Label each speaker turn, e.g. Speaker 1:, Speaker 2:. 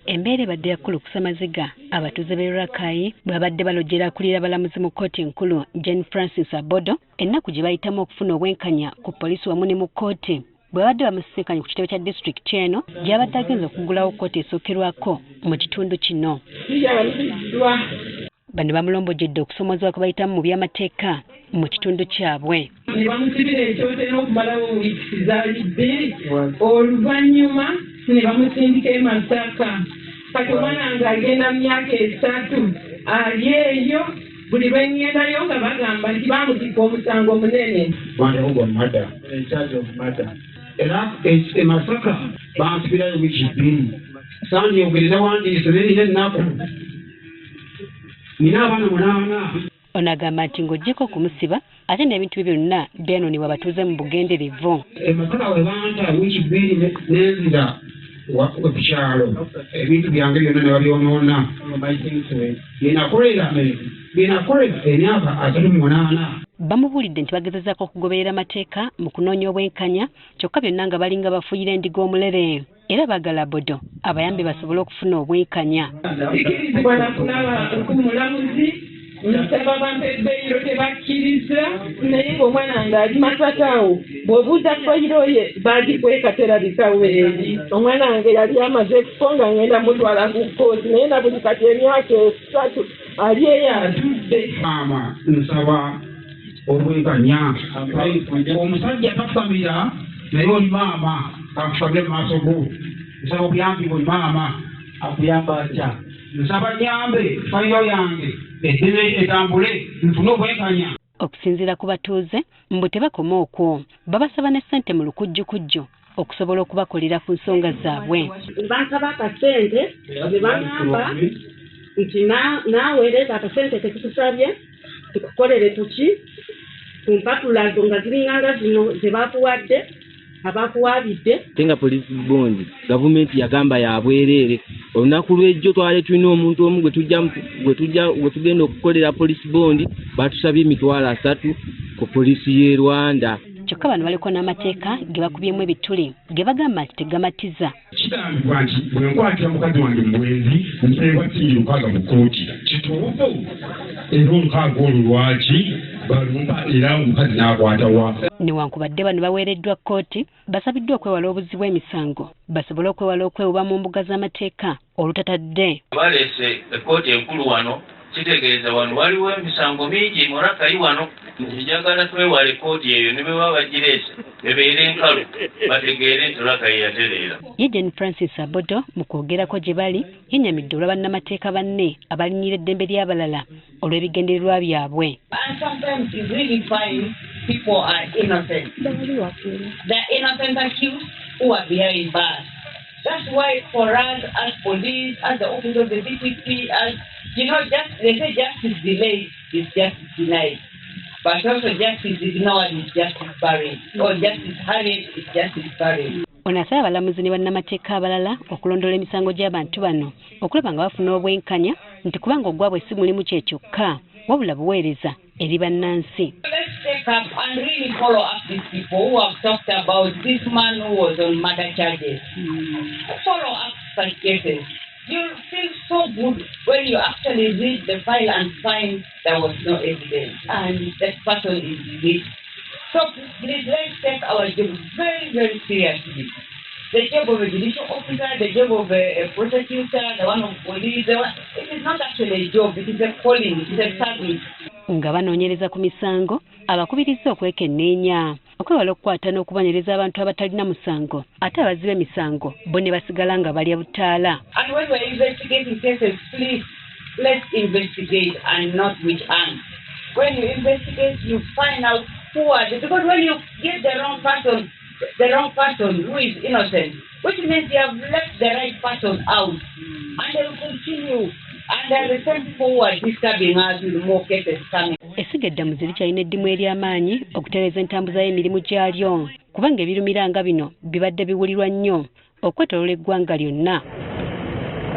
Speaker 1: Embeera ebadde yakkulu kusamaziga abatuuze b'e Rakai bw'abadde balojera akulira abalamuzi mu kkooti enkulu Jane Francis Abodo ennaku gye bayitamu okufuna obwenkanya ku poliisi wamu ne mu kkooti bw'abadde bamusisinkanye ku kitebe kya disitulikiti eno gy'abadde agenza okuggulawo kkooti esookerwako mu kitundu kino. Bano bamulombojjedde okusoomozebwa kwe bayitamu mu by'amateeka mu kitundu kyabwe.
Speaker 2: Ne bamusibira ekyoto n'okumalawo wiiki zaali bbiri oluvannyuma ne bamusindika e Masaka. Kati omwana nga agenda mu myaka 3 ali eyo buli lwe ŋŋendayo nga bagamba nti baamutikka omusango munene.
Speaker 3: Era e Masaka bansibirayo wiiki bbiri. Sandyogereza wandiise nerina ennaku. Nina abaana 8.
Speaker 1: Ono agamba nti ng'oggyeko okumusiba ate n'ebintu bye byonna byanonebwa batuuze mu bugenderevu.
Speaker 3: E Masaka we banta wiiki bbiri n'enzira ku kyalo ebintu byange byonna ne babyonoona. Byenakolera emyaka 38.
Speaker 1: Bamubuulidde nti bagezezaako okugoberera amateeka mu kunoonya obwenkanya kyokka byonna nga balinga bafuuyira endiga omulere era baagala Abodo abayambe basobole okufuna obwenkanya.
Speaker 2: Ikirizibwa nakulaba okumulamuzi nsaba bantu ebbeeyiro tebakkiriza naye ng'omwana nga ali Masakaawo bw'obuuza fayiro ye baagikweka terabikawo eri. Omwana wange yali amaze kufa nga ngenda mutwala ku kkooti naye na buli kati emyaka 3 ali eyo atudde.
Speaker 3: Maama nsaba obwenkanya. Omusajja tafamira naye oli maama akufamire mu maaso go. Nsaba obuyambi bwe maama akuyamba atya. Nsaba nyambe fayiro yange eddene etambule nfune obwenkanya.
Speaker 1: Okusinziira ku batuuze mbu tebakoma okwo babasaba ne ssente mu lukujjukujju okusobola okubakolera ku nsonga zaabwe.
Speaker 4: Bansaba akasente ne bangamba nti naaweereza akasente ketukusabye tukukolere tuki ku mpapula zo nga ziringanga zino ze bakuwadde abakuwabidde.
Speaker 5: Tenga police bond gavumenti yagamba ya bwereere olunaku lw'ejjo twale tulina omuntu omu gwe tugenda okukolera police bond batusabye emitwalo 3 ku poliisi y'e Rwanda.
Speaker 1: Kyokka bano baliko n'amateeka ge bakubyemu ebituli ge bagamba nti tegamatiza.
Speaker 6: Kigambibwa nti bwe nkwatira mukazi wange mu bwenzi nteebwa ttiiri 6 mu kkooti kituufu era 6 olwo lwaki balumba era omukazi n'akwatawa.
Speaker 1: Newankubadde bano baweereddwa kkooti basabiddwa okwewala obuzi bw'emisango basobole okwewala okwewuba mu mbuga z'amateeka olutatadde.
Speaker 7: Baleese ekkooti enkulu wano kitegeeza wano waliwo emisango mingi mu Rakai wano njagala twewale kkooti eyo ne bwe baba bagireese bebeere enkalu bategeere nti Rakai yatereera.
Speaker 1: Ye Jane Francis Abodo mu kwogerako gye bali yennyamidde olwa bannamateeka banne abalinnyira eddembe ly'abalala olw'ebigendererwa byabwe.
Speaker 8: People are innocent. The innocent accused who are behind bars. That's why for us as police, as the office of the DPP, as they say justice delayed is justice denied. But also justice ignored is justice buried. Or justice hurried is justice buried.
Speaker 1: Ono asaba abalamuzi ne bannamateeka abalala okulondoola emisango gy'abantu bano okulaba nga bafuna obwenkanya nti kubanga ogwabwe si mulimu kye kyokka wabula buweereza eri bannansi.
Speaker 8: Let's take up and really follow up these people who have talked about this man who was on murder charges. Follow up such cases. You'll feel so good when you actually read the file and find there was no evidence and that person is released. So please let's take our job very, very seriously. The job of a judicial officer, the job of a prosecutor, the one of police, it is not actually a job, it is a calling, it is a service.
Speaker 1: Nga banoonyereza ku misango abakubiriza okwekenneenya okwewala okukwata n'okubanyereza abantu abatalina musango ate abaziba emisango bo ne basigala nga balya butaala.
Speaker 8: And when we're investigating cases, please let's investigate and not with hands. When you investigate, you find out who are they, because when you get the wrong person who is innocent, which means you have left the right person out, and they will continue. And there are the same people who are disturbing us with more cases coming.
Speaker 1: Essiga eddamuzi likyalina eddimu ery'amaanyi okutereeza entambuza y'emirimu gyalyo kubanga ebirumira nga bino bibadde biwulirwa nnyo okwetooloola eggwanga lyonna.